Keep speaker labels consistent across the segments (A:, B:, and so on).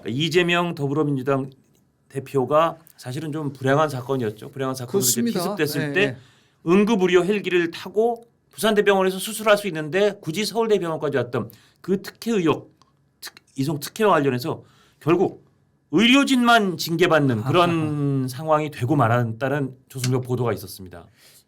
A: 이재명 더불어민주당 대표가 사실은 좀 불행한 사건이었죠. 불행한 사건으로 이제
B: 그렇습니다.
A: 피습됐을
B: 네,
A: 때
B: 네.
A: 응급의료 헬기를 타고 부산대병원에서 수술할 수 있는데 굳이 서울대병원까지 왔던 그 특혜 의혹, 이송 특혜와 관련해서 결국 의료진만 징계받는 그런 상황이 되고 말았다는 조선족 보도가 있었습니다.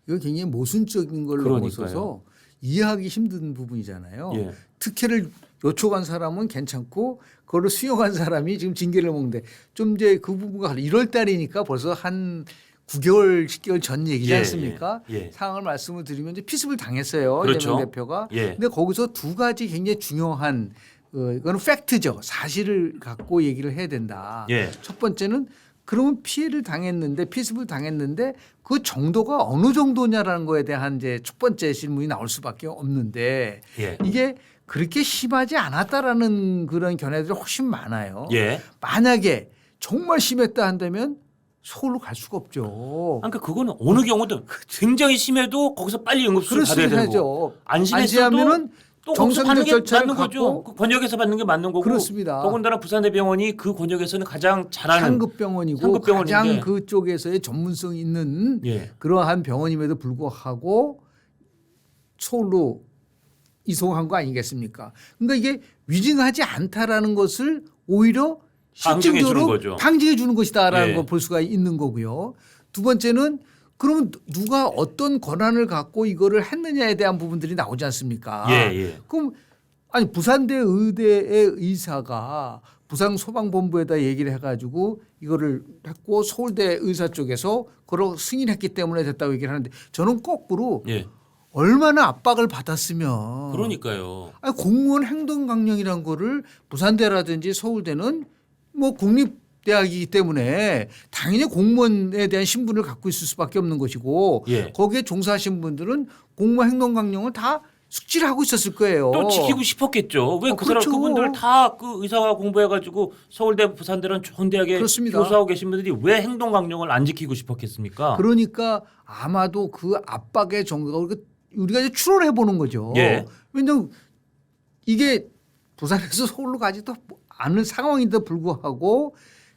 B: 이거 굉장히 모순적인 걸
A: 그러니까요.
B: 넘어서서 이해하기 힘든 부분이잖아요.
A: 예.
B: 특혜를 요청한 사람은 괜찮고 그거를 수용한 사람이 지금 징계를 먹는데 좀 이제 그 부분과 1월 달이니까 벌써 한 9개월, 10개월 전 얘기지
A: 예,
B: 않습니까?
A: 예.
B: 상황을 말씀을 드리면 이제 피습을 당했어요.
A: 그렇죠.
B: 이재명 대표가.
A: 예.
B: 근데 거기서 두 가지 굉장히 중요한 이거는 팩트죠. 사실을 갖고 얘기를 해야 된다.
A: 예.
B: 첫 번째는 그러면 피해를 당했는데 피습을 당했는데 그 정도가 어느 정도냐라는 거에 대한 이제 첫 번째 질문이 나올 수밖에 없는데
A: 예.
B: 이게 그렇게 심하지 않았다라는 그런 견해들이 훨씬 많아요.
A: 예.
B: 만약에 정말 심했다 한다면 서울로 갈 수가 없죠.
A: 그러니까 그거는 어느 경우든 굉장히 심해도 거기서 빨리 응급수술 받아야 되고
B: 그렇습니다.
A: 안
B: 안심하면은
A: 심했어도 또 거기서 받는 게
B: 절차를
A: 맞는 거죠.
B: 갖고
A: 그 권역에서 받는 게 맞는 거고.
B: 그렇습니다.
A: 더군다나 부산대병원이 그 권역에서는 가장 잘하는
B: 상급병원이고
A: 상급병원인데.
B: 가장 그쪽에서의 전문성 있는
A: 예.
B: 그러한 병원임에도 불구하고 서울로 이송한 거 아니겠습니까? 그러니까 이게 위증하지 않다라는 것을 오히려
A: 방증해 주는
B: 실질적으로
A: 거죠.
B: 방지해 주는 것이다라는
A: 예.
B: 걸 볼 수가 있는 거고요. 두 번째는 그러면 누가 어떤 권한을 갖고 이거를 했느냐에 대한 부분들이 나오지 않습니까?
A: 예, 예.
B: 그럼 아니 부산대 의대의 의사가 부산 소방본부에다 얘기를 해가지고 이거를 했고 서울대 의사 쪽에서 그걸 승인했기 때문에 됐다고 얘기를 하는데 저는 거꾸로
A: 예.
B: 얼마나 압박을 받았으면
A: 그러니까요.
B: 아니, 공무원 행동 강령이란 거를 부산대라든지 서울대는 뭐 국립대학이기 때문에 당연히 공무원에 대한 신분을 갖고 있을 수밖에 없는 것이고
A: 예.
B: 거기에 종사하신 분들은 공무원 행동 강령을 다 숙지를 하고 있었을 거예요.
A: 또 지키고 싶었겠죠. 왜 그 사람
B: 그렇죠.
A: 그분들 다 그 의사가 공부해가지고 서울대, 부산대는 좋은 대학에
B: 그렇습니다.
A: 교수하고 계신 분들이 왜 행동 강령을 안 지키고 싶었겠습니까?
B: 그러니까 아마도 그 압박의 정도가 우리가 이제 추론해 보는 거죠.
A: 예.
B: 왜냐하면 이게 부산에서 서울로 가지도 않은 상황인데도 불구하고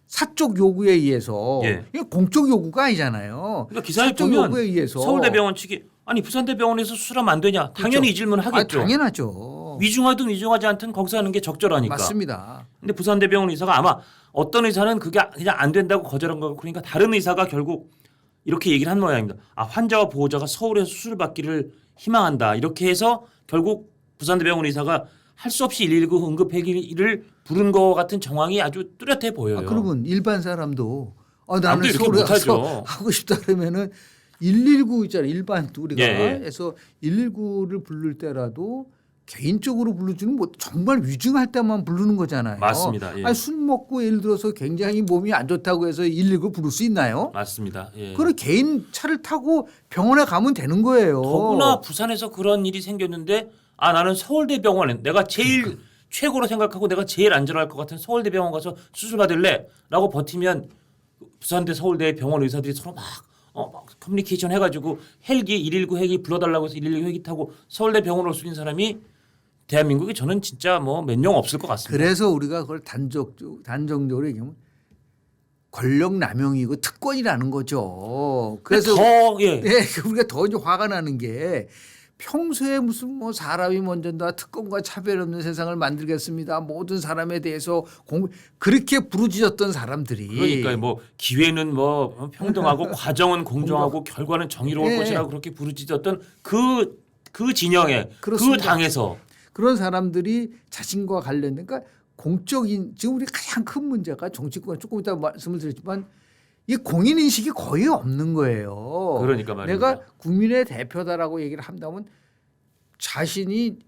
B: 사적 요구에 의해서
A: 예.
B: 이게 공적 요구가 아니잖아요.
A: 그러니까 기사에
B: 사적
A: 보면
B: 요구에 의해서
A: 서울대병원 측이 아니 부산대병원에서 수술하면 안 되냐? 당연히
B: 그렇죠.
A: 이 질문 하겠죠.
B: 당연하죠.
A: 위중하든 위중하지 않든 거기서 하는 게 적절하니까.
B: 맞습니다.
A: 근데 부산대병원 의사가 아마 어떤 의사는 그게 그냥 안 된다고 거절한 거고 그러니까 다른 의사가 결국 이렇게 얘기를 한 모양입니다. 아 환자와 보호자가 서울에서 수술 받기를 희망한다. 이렇게 해서 결국 부산대병원 의사가 할 수 없이 119 응급헬기를 부른 것 같은 정황이 아주 뚜렷해 보여요.
B: 그러면 일반 사람도
A: 아무도
B: 나는
A: 이렇게
B: 서울에
A: 못하죠.
B: 가서 하고 싶다 그러면은 119 있잖아요. 일반 우리가
A: 예.
B: 해서 119를 부를 때라도 개인적으로 부르지는 뭐 정말 위중할 때만 부르는 거잖아요.
A: 맞습니다. 예.
B: 아니, 술 먹고 예를 들어서 굉장히 몸이 안 좋다고 해서 119 부를 수 있나요?
A: 맞습니다. 예.
B: 그럼 개인 차를 타고 병원에 가면 되는 거예요.
A: 더구나 부산에서 그런 일이 생겼는데 아 나는 서울대병원에 내가 제일
B: 그러니까.
A: 최고로 생각하고 내가 제일 안전할 것 같은 서울대병원 가서 수술 받을래라고 버티면 부산대 서울대 병원 의사들이 서로 막 커뮤니케이션 해가지고 헬기 119 헬기 불러달라고 해서 119 헬기 타고 서울대 병원으로 쏠린 사람이 대한민국에 저는 진짜 뭐 몇 명 없을 것 같습니다.
B: 그래서 우리가 그걸 단정적으로 얘기하면 권력 남용이고 특권이라는 거죠. 그래서
A: 예.
B: 네, 우리가 더 이제 화가 나는 게 평소에 무슨 뭐 사람이 먼저다 특권과 차별 없는 세상을 만들겠습니다. 모든 사람에 대해서 그렇게 부르짖었던 사람들이
A: 그러니까 뭐 기회는 뭐 평등하고 과정은 공정하고 결과는 정의로울
B: 예.
A: 것이라고 그렇게 부르짖었던 그 진영에
B: 그렇습니다.
A: 그 당에서
B: 그런 사람들이 자신과 관련된 그러니까 공적인 지금 우리 가장 큰 문제가 정치권 조금 이따 말씀을 드렸지만 이 공인 인식이 거의 없는 거예요.
A: 그러니까 말입니다.
B: 내가 국민의 대표다라고 얘기를 한다면 자신이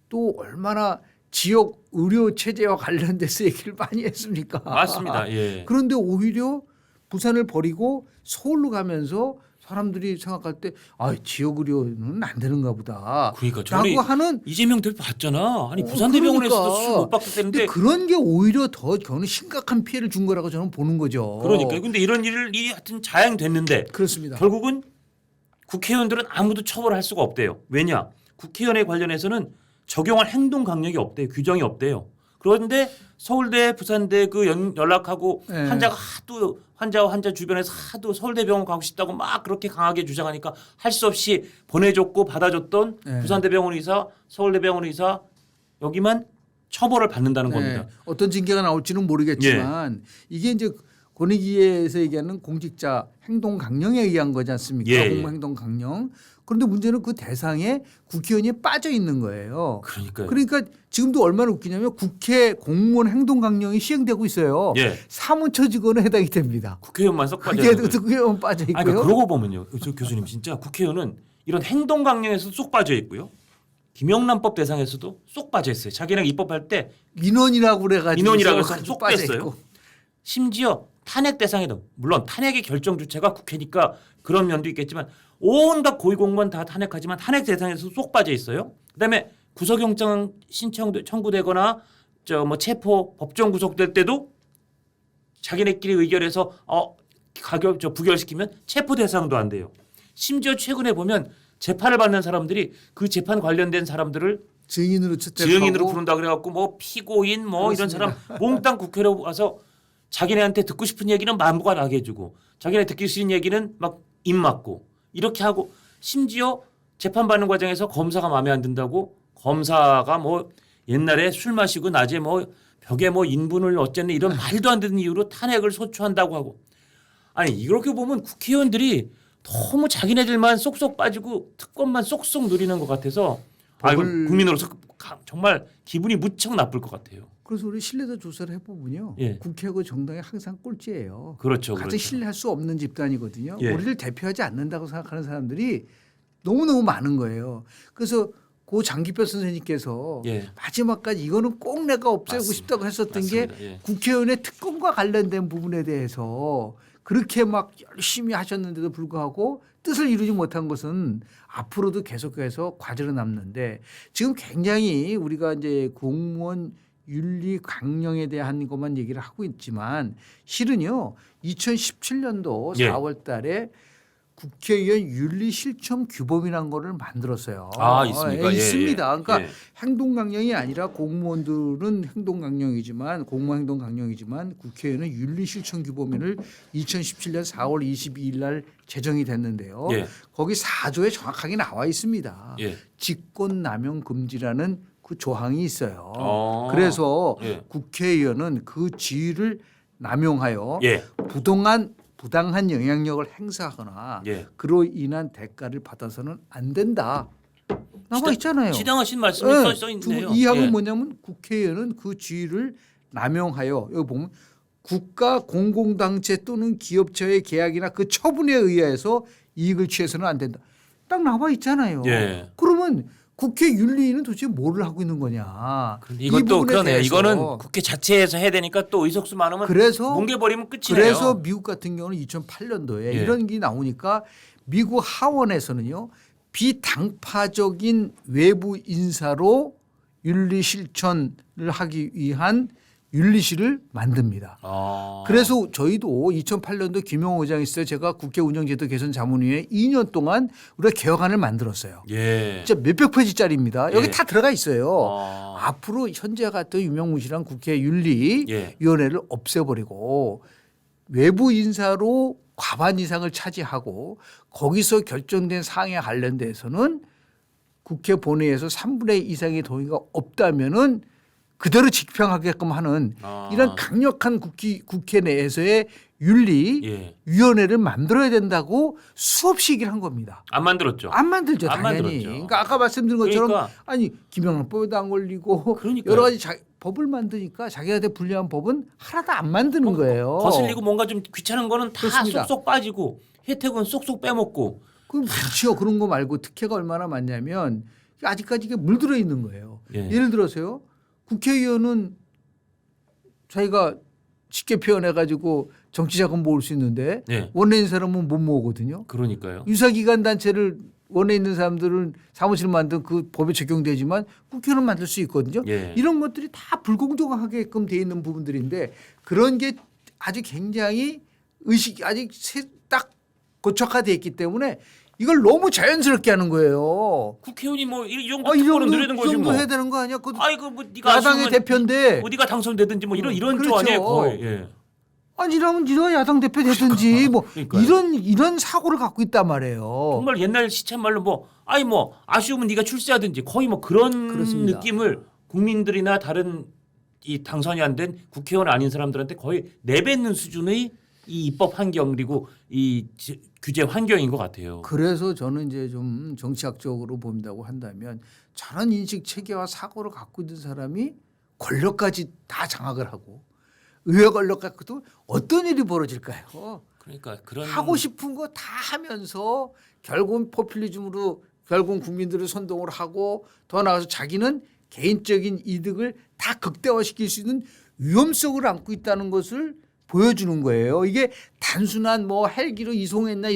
B: 또 얼마나 지역 의료 체제와 관련돼서 얘기를 많이 했습니까?
A: 맞습니다. 예.
B: 그런데 오히려 부산을 버리고 서울로 가면서 사람들이 생각할 때 아, 지역 의료는 안 되는가 보다.
A: 그러니까 저희
B: 라고 하는
A: 이재명 대표 봤잖아. 아니 부산대병원에서도
B: 그러니까.
A: 수술 못 받게 되는데
B: 근데 그런 게 오히려 더 저는 심각한 피해를 준 거라고 저는 보는 거죠.
A: 그러니까 근데 이런 일이 하여튼 자행됐는데
B: 그렇습니다.
A: 결국은 국회의원들은 아무도 처벌할 수가 없대요. 왜냐? 국회의원에 관련해서는 적용할 행동 강령이 없대요. 규정이 없대요. 그런데 서울대, 부산대 그 연락하고
B: 네.
A: 환자가 하도 환자와 환자 주변에서 하도 서울대병원 가고 싶다고 막 그렇게 강하게 주장하니까 할 수 없이 보내줬고 받아줬던
B: 네.
A: 부산대병원 의사, 서울대병원 의사 여기만 처벌을 받는다는
B: 네.
A: 겁니다.
B: 어떤 징계가 나올지는 모르겠지만 이게 이제 권익위에서 얘기하는 공직자 행동 강령에 의한 거지 않습니까?
A: 예, 예.
B: 공무 행동 강령. 그런데 문제는 그 대상에 국회의원이 빠져 있는 거예요.
A: 그러니까요.
B: 그러니까 지금도 얼마나 웃기냐면 국회 공무원 행동 강령이 시행되고 있어요.
A: 예.
B: 사무처 직원은 해당이 됩니다.
A: 국회의원만 쏙 빠져
B: 그게
A: 있는 거예요.
B: 국회의원 빠져 있고요.
A: 아니, 그러니까 그러고 보면요, 저 교수님 진짜 국회의원은 이런 행동 강령에서 쏙 빠져 있고요. 김영란법 대상에서도 쏙 빠져 있어요. 자기랑 입법할 때
B: 민원이라고 그래가지고
A: 민원이라고 해서 쏙
B: 빠져
A: 뺐어요.
B: 있고.
A: 심지어 탄핵 대상에도 물론 탄핵의 결정 주체가 국회니까 그런 면도 있겠지만 온갖 고위공무원 다 탄핵하지만 탄핵 대상에서 쏙 빠져 있어요. 그다음에 구속영장 신청 청구되거나 저 뭐 체포 법정 구속될 때도 자기네끼리 의결해서 가결 부결시키면 체포 대상도 안 돼요. 심지어 최근에 보면 재판을 받는 사람들이 그 재판 관련된 사람들을
B: 증인으로 채택하고
A: 증인으로 부른다 그래갖고 뭐 피고인 뭐 이런 사람 몽땅 국회로 와서 자기네한테 듣고 싶은 얘기는 만무가 나게 해주고 자기네 듣기 싫은 얘기는 막 입 막고 이렇게 하고 심지어 재판받는 과정에서 검사가 마음에 안 든다고 검사가 뭐 옛날에 술 마시고 낮에 뭐 벽에 뭐 인분을 어쨌네 이런 말도 안 되는 이유로 탄핵을 소추한다고 하고 아니 이렇게 보면 국회의원들이 너무 자기네들만 쏙쏙 빠지고 특권만 쏙쏙 누리는 것 같아서 아이고 국민으로서 정말 기분이 무척 나쁠 것 같아요.
B: 그래서 우리 신뢰도 조사를 해보면요.
A: 예.
B: 국회하고 정당이 항상 꼴찌예요.
A: 그렇죠.
B: 가장
A: 그렇죠.
B: 신뢰할 수 없는 집단이거든요.
A: 예.
B: 우리를 대표하지 않는다고 생각하는 사람들이 너무너무 많은 거예요. 그래서 고 장기표 선생님께서
A: 예.
B: 마지막까지 이거는 꼭 내가 없애고
A: 맞습니다.
B: 싶다고 했었던
A: 맞습니다.
B: 게
A: 예.
B: 국회의원의 특권과 관련된 부분에 대해서 그렇게 막 열심히 하셨는데도 불구하고 뜻을 이루지 못한 것은 앞으로도 계속해서 과제로 남는데 지금 굉장히 우리가 이제 공무원 윤리 강령에 대한 것만 얘기를 하고 있지만 실은요 2017년도
A: 예.
B: 4월 달에 국회의원 윤리 실천 규범이라는 거를 만들었어요.
A: 있습니까? 예,
B: 있습니다.
A: 예.
B: 그러니까
A: 예.
B: 행동 강령이 아니라 공무원들은 행동 강령이지만 공무원 행동 강령이지만 국회의원은 윤리 실천 규범을 2017년 4월 22일 날 제정이 됐는데요.
A: 예.
B: 거기 4조에 정확하게 나와 있습니다.
A: 예.
B: 직권 남용 금지라는 그 조항이 있어요.
A: 어.
B: 그래서
A: 예.
B: 국회의원은 그 지위를 남용하여
A: 예.
B: 부당한 영향력을 행사하거나
A: 예.
B: 그로 인한 대가를 받아서는 안 된다. 나와 있잖아요.
A: 지당하신 말씀이
B: 네.
A: 써 있네요.
B: 이 항은
A: 예.
B: 뭐냐면 국회의원은 그 지위를 남용하여 여기 보면 국가 공공단체 또는 기업체의 계약이나 그 처분에 의해서 이익을 취해서는 안 된다. 딱 나와 있잖아요.
A: 예.
B: 그러면 국회 윤리위는 도대체 뭐를 하고 있는 거냐.
A: 그런데
B: 이
A: 이것도
B: 부분에
A: 그러네요.
B: 대해서.
A: 이거는 국회 자체에서 해야 되니까 또 의석수 많으면
B: 그래서
A: 뭉개버리면 끝이네요.
B: 그래서 미국 같은 경우는 2008년도에
A: 예.
B: 이런 게 나오니까 미국 하원에서는요 비당파적인 외부 인사로 윤리 실천을 하기 위한 윤리실을 만듭니다. 그래서 저희도 2008년도 김용호 의장이 있어요. 제가 국회 운영제도 개선 자문위에 2년 동안 우리가 개혁안을 만들었어요.
A: 예.
B: 진짜 몇백 페이지짜리입니다. 여기
A: 예.
B: 다 들어가 있어요.
A: 아.
B: 앞으로 현재 같은 유명무실한 국회 윤리위원회를
A: 예.
B: 없애버리고 외부 인사로 과반 이상을 차지하고 거기서 결정된 사항에 관련돼서는 국회 본회의에서 3분의 2 이상의 동의가 없다면은 그대로 집행하게끔 하는 이런 강력한 국회 내에서의 윤리위원회를 만들어야 된다고 수없이 얘기를 한 겁니다.
A: 안 만들었죠.
B: 안 만들죠,
A: 안
B: 당연히.
A: 만들었죠.
B: 그러니까 아까 말씀드린 것처럼
A: 그러니까.
B: 아니 김영란법에도 안 걸리고
A: 그러니까요.
B: 여러 가지 법을 만드니까 자기한테 불리한 법은 하나도 안 만드는 거예요.
A: 거슬리고 뭔가 좀 귀찮은 거는 다
B: 그렇습니다.
A: 쏙쏙 빠지고 혜택은 쏙쏙 빼먹고.
B: 그럼 그렇죠. 그런 거 말고 특혜가 얼마나 많냐면 아직까지 이게 물들어 있는 거예요.
A: 예.
B: 예를 들어서요. 국회의원은 자기가 쉽게 표현해가지고 정치자금 모을 수 있는데
A: 예.
B: 원내 있는 사람은 못 모으거든요.
A: 그러니까요.
B: 유사기관 단체를 원내 있는 사람들은 사무실 만든 그 법에 적용되지만 국회의원은 만들 수 있거든요.
A: 예.
B: 이런 것들이 다 불공정하게끔 돼 있는 부분들인데 그런 게 아주 굉장히 의식이 아직 딱 고착화돼 있기 때문에 이걸 너무 자연스럽게 하는 거예요.
A: 국회의원이 뭐 이 정도
B: 이
A: 특권은
B: 정도,
A: 누리는
B: 이
A: 거지
B: 정도
A: 뭐.
B: 해야 되는 거 아니야? 그
A: 아이고 뭐 네가
B: 야당의
A: 아쉬우면
B: 대표인데.
A: 뭐 네가 당선되든지 뭐 이런 쪽
B: 그렇죠.
A: 아니에요 거의. 예.
B: 아니라면 네가 야당 대표 되든지 뭐
A: 그러니까요.
B: 이런 사고를 갖고 있단 말이에요.
A: 정말 옛날 시쳇말로 뭐 아이 뭐 아쉬우면 네가 출세하든지 거의 뭐 그런
B: 그렇습니다.
A: 느낌을 국민들이나 다른 이 당선이 안 된 국회의원 아닌 사람들한테 거의 내뱉는 수준의 이 입법 환경 그리고 이 규제 환경인 것 같아요.
B: 그래서 저는 이제 좀 정치학적으로 본다고 한다면 저런 인식 체계와 사고를 갖고 있는 사람이 권력까지 다 장악을 하고 의회 권력 갖고도 어떤 일이 벌어질까요?
A: 그러니까 그런
B: 하고 싶은 거 다 하면서 결국은 포퓰리즘으로 결국은 국민들을 선동을 하고 더 나아가서 자기는 개인적인 이득을 다 극대화시킬 수 있는 위험성을 안고 있다는 것을 보여주는 거예요. 이게 단순한 뭐 헬기로 이송했나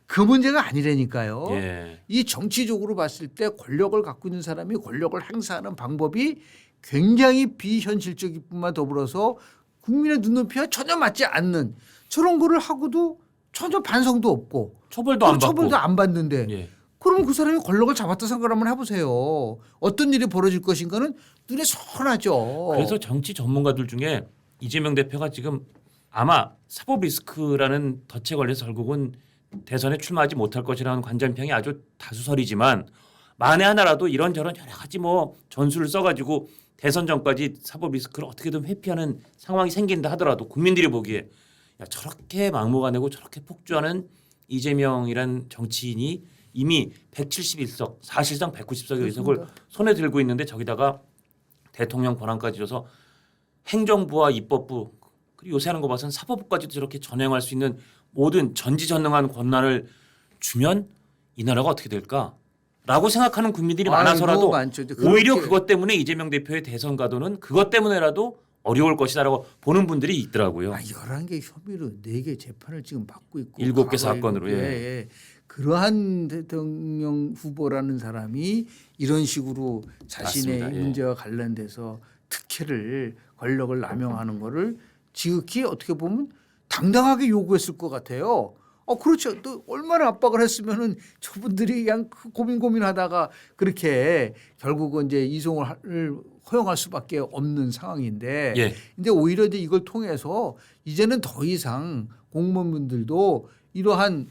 B: 그 문제가 아니라니까요.
A: 예.
B: 이 정치적으로 봤을 때 권력을 갖고 있는 사람이 권력을 행사하는 방법이 굉장히 비현실적일 뿐만 더불어서 국민의 눈높이와 전혀 맞지 않는 저런 거를 하고도 전혀 반성도 없고
A: 처벌도 안 받고.
B: 처벌도 안 받는데
A: 예.
B: 그러면 그 사람이 권력을 잡았다 생각을 한번 해보세요. 어떤 일이 벌어질 것인가는 눈에 선하죠.
A: 그래서 정치 전문가들 중에 이재명 대표가 지금 아마 사법 리스크라는 덫에 걸려서 결국은 대선에 출마하지 못할 것이라는 관전평이 아주 다수설이지만 만에 하나라도 이런저런 여러 가지 뭐 전술을 써가지고 대선 전까지 사법 리스크를 어떻게든 회피하는 상황이 생긴다 하더라도 국민들이 보기에 야 저렇게 막무가내고 저렇게 폭주하는 이재명이란 정치인이 이미 171석 사실상 190석의 의석을 손에 들고 있는데 저기다가 대통령 권한까지 줘서 행정부와 입법부 그리고 요새 하는 거 봐서는 사법부까지도 저렇게 전행할 수 있는 모든 전지전능한 권한을 주면 이 나라가 어떻게 될까라고 생각하는 국민들이 많아서라도
B: 많죠.
A: 오히려 그것 때문에 이재명 대표의 대선 가도는 그것 때문에라도 어려울 것이다라고 보는 분들이 있더라고요.
B: 11개 혐의로 4개 재판을 지금 받고 있고
A: 7개 사건으로.
B: 예. 그러한 대통령 후보라는 사람이 이런 식으로 자신의
A: 맞습니다. 예.
B: 문제와 관련돼서 특혜를 권력을 남용하는 거를 지극히 어떻게 보면 당당하게 요구했을 것 같아요. 그렇죠. 또 얼마나 압박을 했으면은 저분들이 그냥 고민하다가 그렇게 결국은 이제 이송을 허용할 수밖에 없는 상황인데.
A: 예.
B: 근데 오히려 이제 이걸 통해서 이제는 더 이상 공무원분들도 이러한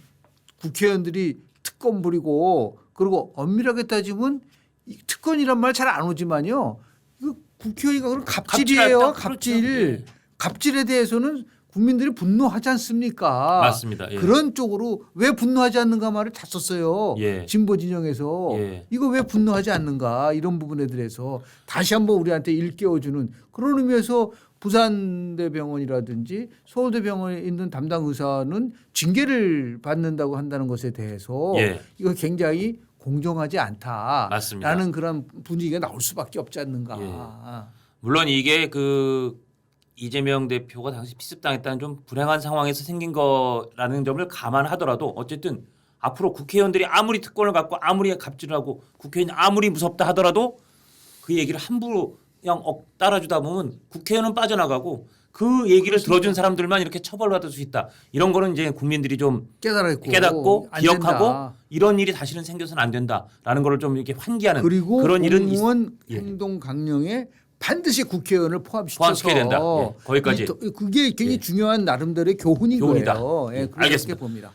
B: 국회의원들이 특권 부리고 그리고 엄밀하게 따지면 이 특권이란 말 잘 안 오지만요. 이거 국회의원이가 그럼 갑질이에요. 갑질.
A: 그렇죠. 예.
B: 갑질에 대해서는 국민들이 분노하지 않습니까?
A: 맞습니다. 예.
B: 그런 쪽으로 왜 분노하지 않는가 말을 다 썼어요.
A: 예.
B: 진보 진영에서
A: 예.
B: 이거 왜 분노하지 않는가 이런 부분에 대해서 다시 한번 우리한테 일깨워주는 그런 의미에서 부산대병원이라든지 서울대병원에 있는 담당 의사는 징계를 받는다고 한다는 것에 대해서
A: 예.
B: 이거 굉장히 공정하지 않다라는
A: 맞습니다.
B: 그런 분위기가 나올 수밖에 없지 않는가.
A: 예. 물론 이게 그 이재명 대표가 당시 피습당했다는 좀 불행한 상황에서 생긴 거라는 점을 감안하더라도 어쨌든 앞으로 국회의원들이 아무리 특권을 갖고 아무리 갑질을 하고 국회의원이 아무리 무섭다 하더라도 그 얘기를 함부로 그냥 따라주다 보면 국회의원은 빠져나가고 그 얘기를
B: 그렇습니다.
A: 들어준 사람들만 이렇게 처벌받을 수 있다. 이런 거는 이제 국민들이 좀
B: 깨닫고 안
A: 기억하고
B: 된다.
A: 이런 일이 다시는 생겨서는 안 된다라는 거를 좀 이렇게 환기하는
B: 그리고
A: 그런 일은
B: 공무원
A: 예.
B: 행동 강령에 반드시 국회의원을 포함시켜서
A: 포함시켜야 된다. 예, 거기까지.
B: 그게 굉장히
A: 예.
B: 중요한 나름대로의 교훈인
A: 교훈이다.
B: 거예요.
A: 예,
B: 그렇게
A: 알겠습니다.
B: 봅니다.